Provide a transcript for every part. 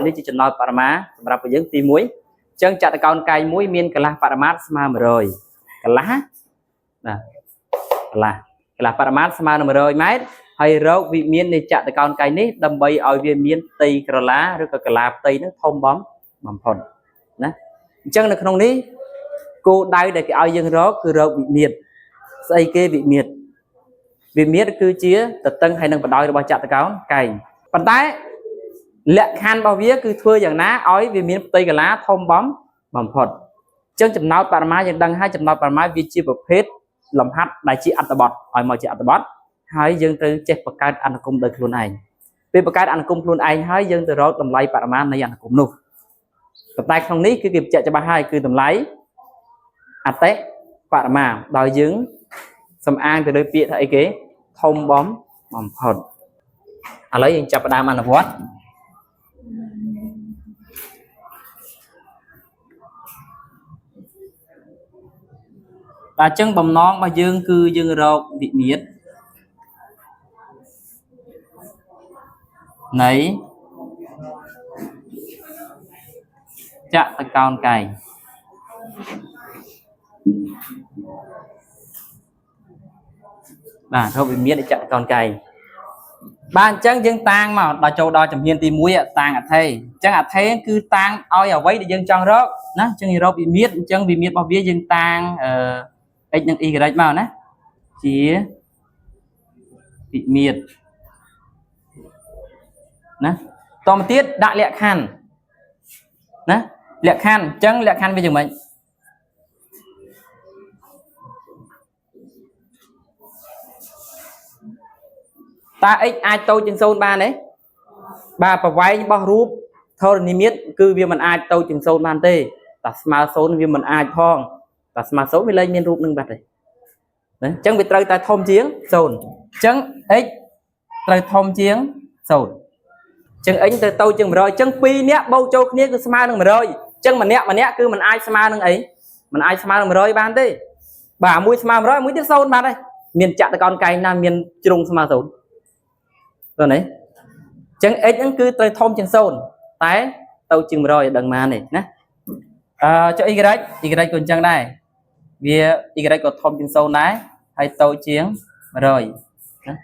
នេះជាចំណោទបរមាសម្រាប់យើងទី1អញ្ចឹងចតកោណកាយមួយមានកន្លះបរមាត្រស្មើ100កន្លះណាកន្លះបរមាត្រស្មើនឹង100ម៉ែត្រហើយរកវិមាននៃចតកោណកាយនេះដើម្បីឲ្យវាមានផ្ទៃក្រឡាឬក៏កន្លាផ្ទៃនឹងធំបំផុតណាអញ្ចឹងនៅក្នុងនេះគោលដៅដែលគេឲ្យយើងរកគឺរកវិមានស្អីគេវិមានគឺជាតតឹងហើយនឹងបដ ாய் របស់ចតកោណកែងប៉ុន្តែលក្ខខណ្ឌរបស់វាគឺធ្វើយ៉ាងណាឲ្យវាមានផ្ទៃកន្លាធំបំផុតអញ្ចឹងចំណោទបរមាយើងដឹងហើយចំណោទបរមាវាជាប្រភេទលំហាត់ដែលជាអត្ថបទឲ្យមកជាអត្ថបទហើយយើងត្រូវចេះបង្កើតអនុគមដោយខ្លួនឯងពេលបង្កើតអនុគមខ្លួនឯងហើយយើងទៅរកតម្លៃបរមានៃអនុគមនោះប៉ុន្តែក្នុងនេះគឺគេបញ្ជាក់ច្បាស់ហើយគឺតម្លៃអតិបរមាដោយយើងសំអាងទៅលើពាក្យថាអីគេធំបំផុតឥឡូវយើងចាប់ផ្ដើមអនុវត្តតែអញ្ចឹងបំណងរបស់យើងគឺយើងរកវិមាត្រនៃចតកោណកែងបាទរកវិមាត្រនៃចតកោណកែងបាទអញ្ចឹងយើងតាំងមកដល់ចូលដល់ជំហានទី1តាំងអថេអញ្ចឹងអថេគឺតាំងឲ្យអ្វីដែលយើងចង់រកណាអញ្ចឹងរកវិមាត្រអញ្ចឹងវិមាត្ររបស់វាយើងតាំងx និង y មកណាជាវិមាត្រណាតមកទៀតដាក់លក្ខខណ្ឌណាលក្ខខណ្ឌអញ្ចឹងលក្ខខណ្ឌវាយ៉ាងម៉េចតើ x អាចតូចជាង0បានទេបាទប្រវែងរបស់រូបធរណីមាត្រគឺវាមិនអាចតូចជាង0បានទេតែស្មើ0វាមិនអាចផងតែស្មើ0វាលែងមានរូបនឹងបាត់ទេណាអញ្ចឹងវាត្រូវតែធំជាង0អញ្ចឹង x ត្រូវធំជាង0អញ្ចឹង x ទៅតូចជាង100អញ្ចឹង2នាក់បូកចូលគ្នាគឺស្មើនឹង100អញ្ចឹងម្នាក់គឺមិនអាចស្មើនឹងអីមិនអាចស្មើនឹង100បានទេបាទមួយស្មើ100មួយទៀត0បានហើយមានចតកោណកែងណាមានជ្រុងស្មើ0ឃើញទេអញ្ចឹង x ហ្នឹងគឺត្រូវធំជាង0តែតូចជាង100ឲ្យដឹងបានទេណាចុះ y ក៏អញ្ចឹងដែរវា y ក៏ធំជាង0ដែរហើយតូចជាង100ណា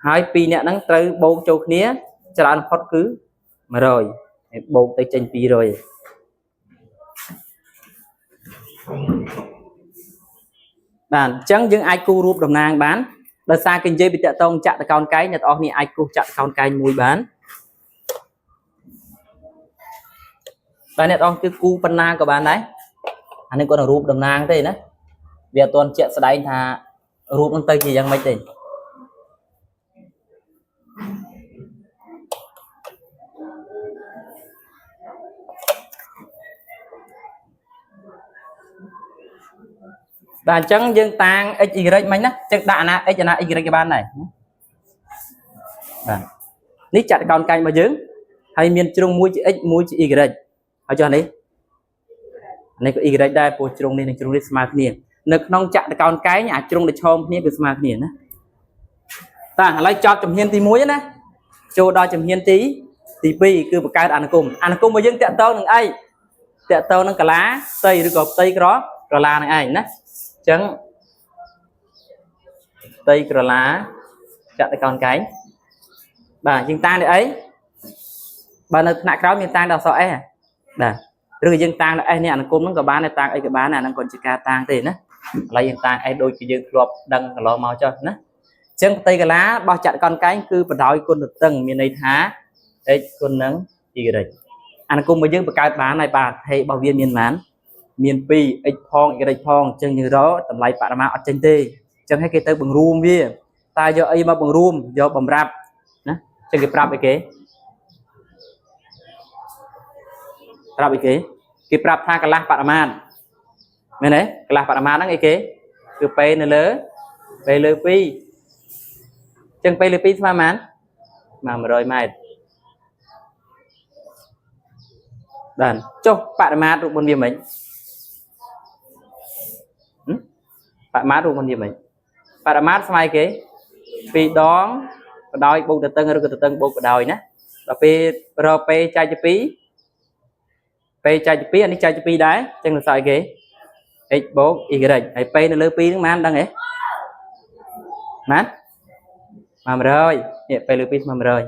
ហើយ2នាក់ហ្នឹងត្រូវបូកចូលគ្នាច្រើនផុតគឺ100ហើយបូកទៅចេញ200បាទអញ្ចឹងយើងអាចគូររូបតំណាងបានដោយសារគេនិយាយពីតកតងចតកោណកែងអ្នកទាំងអស់គ្នាអាចគូសចតកោណកែងមួយបានតែអ្នកទាំងអស់គឺគូប៉ុណ្ណាក៏បានដែរអានេះគាត់រូបតំណាងទេណាវាអត់ទាន់ជាក់ស្ដែងថារូបនឹងទៅជាយ៉ាងម៉េចទេបាទអញ្ចឹងយើងតាំង x y មិញណាអញ្ចឹងដាក់អាណា x អាណា y ក៏បានដែរបាទនេះចតកោណកែងរបស់យើងហើយមានជ្រុងមួយជា x មួយជា y ហើយចុះនេះក៏ y ដែរព្រោះជ្រុងនេះនិងជ្រុងនេះស្មើគ្នានៅក្នុងចតកោណកែងអាជ្រុងដែលឆោមគ្នាគឺស្មើគ្នាណាតាឥឡូវចប់ជំហានទី1ណាចូលដល់ជំហានទី2គឺបង្កើតអនុគមរបស់យើងតកតងនឹងអីតកតងនឹងកលាផ្ទៃឬក៏ផ្ទៃក្រឡានឹងឯងណាអញ្ចឹងផ្ទៃក្រឡាចតកោណកែងបាទយើងតាំងនេះអីបើនៅថ្នាក់ក្រោមយើងតាំងដល់អក្សរ s បាទឬយើងតាំងដល់ s នេះអនុគមហ្នឹងក៏បានដែរតាំងអីក៏បានដែរអាហ្នឹងគាត់ជាការតាំងទេណាឥឡូវយើងតាំង s ដូចជាយើងធ្លាប់ដឹងកន្លងមកចុះណាអញ្ចឹងផ្ទៃកលារបស់ចតកោណកែងគឺបដោយគុណទិន្នមានន័យថា x គុណនឹង y អនុគមរបស់យើងបង្កើតបានហើយបាទហេរបស់វាមានប៉ុន្មានមាន2 x ផង y ផងអញ្ចឹងយើងរកតម្លៃបរិមាណអត់ចេញទេអញ្ចឹងឲ្យគេទៅបង្រួមវាតើយកអីមកបង្រួមយកបំរាប់ណាអញ្ចឹងគេប្រាប់អីគេប្រាប់អីគេប្រាប់ថាកន្លះបរិមាណមែនទេកន្លះបរិមាណហ្នឹងអីគេគឺពេលនៅលើ2អញ្ចឹងពេលលើ2ស្មើប៉ុន្មាន100ម៉ែត្របាទចុះបរិមាណរូបមន្តវាមិនបរិមាណរូបមន្តវាមិនបរិមាណស្មើគេ2ដងបដោយបូកទទឹងឬក៏ទទឹងបូកបដោយណា ដល់ពេលរពេចែកជា2ពេចែកជា2អានេះចែកជា2ដែរអញ្ចឹងសរសេរគេ x បូក y ហើយពេនៅលើ2ហ្នឹងបានដឹងទេណា100នេះពេលើ2ស្មើ100អញ្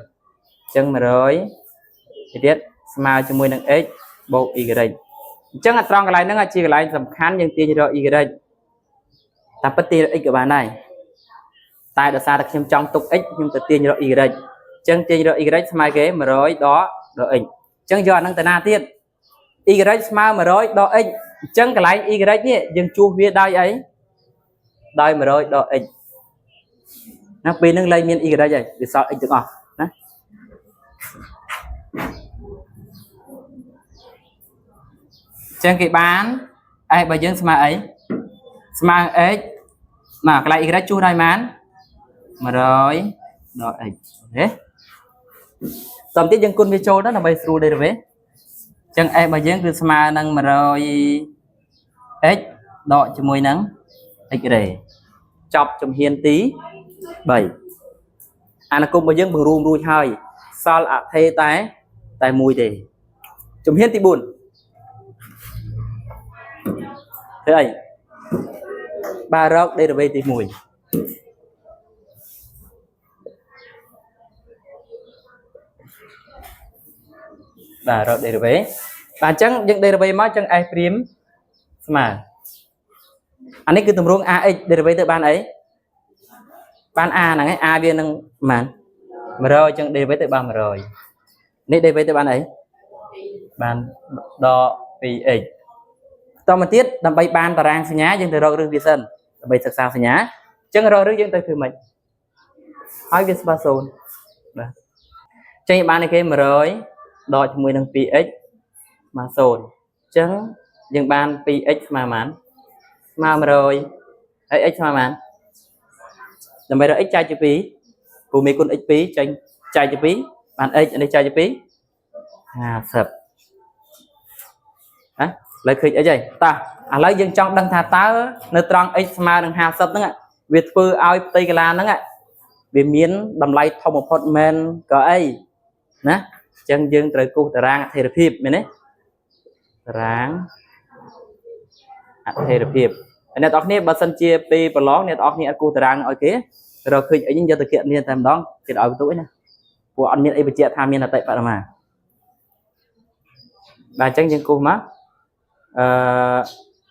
ចឹង100ទៀតស្មើជាមួយនឹង x បូក y អញ្ចឹងត្រង់កន្លែងហ្នឹងជាកន្លែងសំខាន់យើងទាញរក y តែពិតទាញ x ក៏បានដែរតែដោយសារតែខ្ញុំចង់ទុក x ខ្ញុំទៅទាញរក y អញ្ចឹងទាញរក y ស្មើគេ100ដល់ x អញ្ចឹងយកអាហ្នឹងទៅណាទៀត y ស្មើ100ដល់ x អញ្ចឹងកន្លែង y នេះយើងជួសវាដោយអីដោយ100ដល់ x ណាពេលហ្នឹងលែងមាន y ហើយវាសល់ x ទាំងអស់ណាអញ្ចឹងគេបានបើយើងស្មើអីស្មើ x មកកន្លែង y ជួសដោយប៉ុន្មាន100ដល់ x ទេតាមទៀតយើងគុណវាចូលទៅដើម្បីស្រួល derivative អញ្ចឹង s របស់យើងគឺស្មើនឹង 100x ដកជាមួយនឹង x រ៉េចប់ជំហានទី3អានគមរបស់យើងបង្រួមរួចហើយសល់អថេតែមួយទេជំហានទី4ធ្វើអីបាទរក derivative ទី1បាទរក derivative បាទអញ្ចឹងយើង derivative មកអញ្ចឹង s' ស្មើអានេះគឺទម្រង់ ax derivative ទៅបានអីបាន a ហ្នឹងឯង a វានឹងប៉ុន្មាន100អញ្ចឹង derivative ទៅបាន100នេះ derivative ទៅបានអីបានដក 2x តមកទៀតដើម្បីបានតារាងសញ្ញាយើងទៅរករឿងវាសិនដើម្បីសិក្សាសញ្ញាអញ្ចឹងរករឿងយើងទៅធ្វើម៉េចឲ្យវាស្មើ0បាទចេញបានគេ100ដកជាមួយនឹង 2x ស្មើ0អញ្ចឹងយើងបាន 2x ស្មើប៉ុន្មានស្មើ100ហើយ x ស្មើប៉ុន្មានដើម្បីរក x ចែកជា2ព្រោះមេគុណ x 2ចេញចែកជា2បាន x នេះចែកជា2 50ណាលើឃើញ x ហើយតោះឥឡូវយើងចង់ដឹងថាតើនៅត្រង់ x ស្មើនឹង50ហ្នឹងវាធ្វើឲ្យផ្ទៃកន្លាហ្នឹងវាមានតម្លៃធំបំផុតមែនក៏អីណាអញ្ចឹងយើងត្រូវគូសតារាងអថេរភាពមែនទេតារាងអថេរភាពអ្នកនរគ្នាបើសិនជាពេលប្រឡងអ្នកនរគ្នាអត់គូសតារាងឲ្យគេរកឃើញអីយកទៅគណនាតែម្ដងគេឲ្យបន្ទុកឯណាព្រោះអត់មានអីបញ្ជាក់ថាមានអតិបរមាបាទអញ្ចឹងយើងគូសមក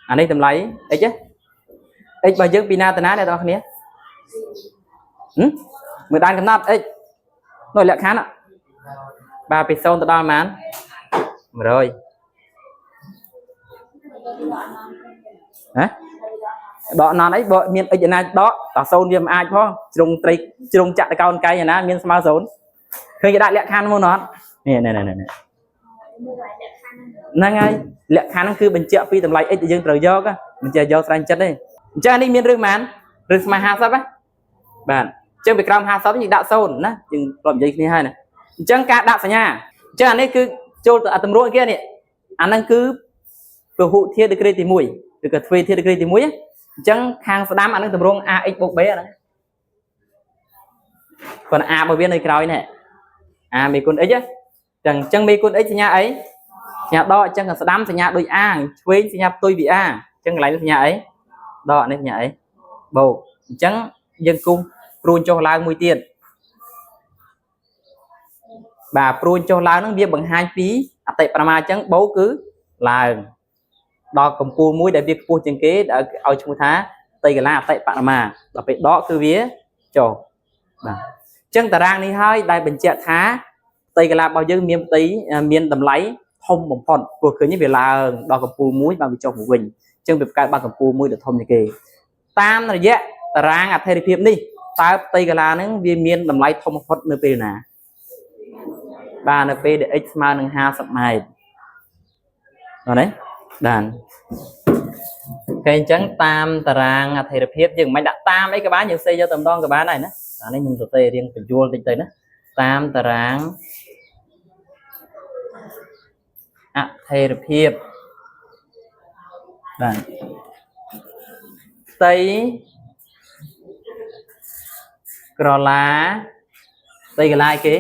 អានេះតម្លៃ x x របស់យើងពីណាទៅណាអ្នកនរគ្នាមើលដែនកំណត់ x នោះលក្ខខណ្ឌបាទពី0ទៅដល់ប៉ុន្មាន100ហ៎ដកណនអីបើមាន x ណាដកត0វាមិនអាចផងជ្រុងត្រីជ្រុងចក្រកោណកៃណាមានស្មើ0ឃើញគេដាក់លក្ខខណ្ឌមកអត់នេះហ្នឹងហើយលក្ខខណ្ឌហ្នឹងគឺបញ្ជាក់ពីតម្លៃ x ដែលយើងត្រូវយកមិនចេះយកស្រាញ់ចិត្តទេអញ្ចឹងនេះមានរឿងប៉ុន្មានរឿងស្មើ50ហ៎បាទអញ្ចឹងពីក្រោម50យើងដាក់0ណាយើងធ្លាប់និយាយគ្នាហើយណាអញ្ចឹងការដាក់សញ្ញាអញ្ចឹងអានេះគឺចូលទៅតម្រួតគេនេះអាហ្នឹងគឺពហុធាតុ degree ទី1ឬក៏ទ្វេធាតុ degree ទី1អញ្ចឹងខាងស្ដាំអានឹងតម្រង ax បូក b អាហ្នឹងគាត់ a របស់វានៅក្រោយនេះ a មេគុណ x អញ្ចឹងមេគុណ x សញ្ញាអីសញ្ញាដកអញ្ចឹងខាងស្ដាំសញ្ញាដូច a ឆ្វេងសញ្ញាផ្ទុយពី a អញ្ចឹងកន្លែងនេះសញ្ញាអីដកនេះសញ្ញាអីបូកអញ្ចឹងយើងគូសព្រួញចុះឡើងមួយទៀតបាទព្រួញចុះឡើងហ្នឹងវាបង្ហាញពីអតិបរមាអញ្ចឹងបូកគឺឡើងដល់កម្ពូលមួយដែលវាខ្ពស់ជាងគេឲ្យឈ្មោះថាផ្ទៃកន្លះអតិបរមាដល់ពេលដកគឺវាចុះបាទអញ្ចឹងតារាងនេះហើយដែលបញ្ជាក់ថាផ្ទៃកន្លះរបស់យើងមានផ្ទៃមានតម្លៃធំបំផុតព្រោះឃើញវាឡើងដល់កម្ពូលមួយបានវាចុះមកវិញអញ្ចឹងវាបង្កើតបានកម្ពូលមួយដែលធំជាងគេតាមរយៈតារាងអថេរភាពនេះតើផ្ទៃកន្លះហ្នឹងវាមានតម្លៃធំបំផុតនៅពេលណាបាទនៅពេលដែល x ស្មើនឹង50ម៉ែត្រហ្នឹងណាបានគេអញ្ចឹងតាមតារាងអថេរភាពយើងមិនដាក់តាមអីក៏បានយើងសេយកតែម្ដងក៏បានដែរណាអានេះខ្ញុំសរសេររៀងបញ្យល់តិចទៅណាតាមតារាងអថេរភាពបាទផ្ទៃក្រឡាផ្ទៃកន្លែងគេ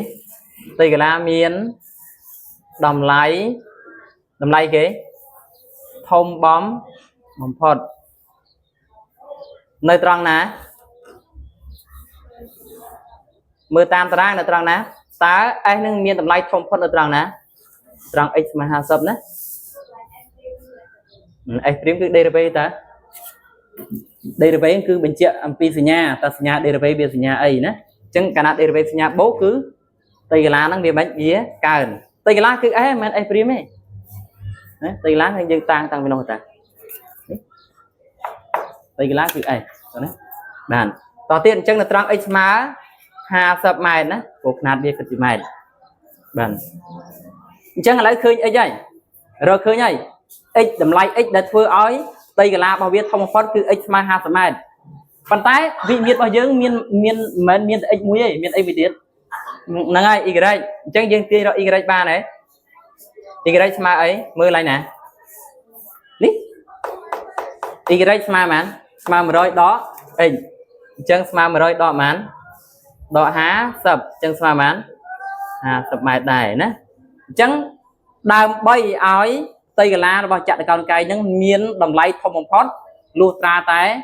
tây cái lá miên đầm lái cái thông bóm bom phật nơi trăng ná mưa tam trăng nơi trăng ná tá ai nâng miên đầm lái thông phật nơi trăng x mà hà sập nè ai phím cứ đây là bây ta đây là bây cứ bên chia pi sinh nhà ta sinh nhà đây là bây bây sinh nhà ấy nè chẳng cả đây là bây sinh nhà bố cứ tây cái lá nó bị bánh día cào tây cái lá cứ ấy mà ai phím ấy tây lá hay dân tăng với nó ta tây cái lá cứ ấy đàn tỏ tiên chẳng là trăng x má hà sập mày nè cuộc nạt đi cái gì mày đàn chẳng là lấy khơi ấy vậy rồi khơi nhảy x đầm lay x đặt phơi ói tây cái lá bao biết thông phật cứ x mà hà sập mày bàn tay vị miệt bao nhiêu miên x muối ấy miên x vị tiết là ngay y cái chẳng dân kia rồi y cái ba này y cái mà ấy mưa lại nè ní y cái mà mà rồi đó ấy chân mà rồi đó mán đó há sập chân mà sập mày này nè chẳng đàm bay ói tây cái lá bao chặt con cây những miên đồng lay thông phật lu tra té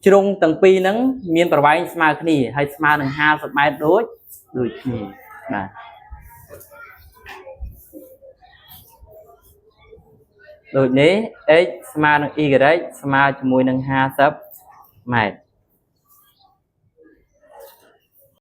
trung tầng pi nắng miên bảo vệ smart này hay smart này ha sập mày đối này rồi nhé x smart y smart mùi nâng ha sập mày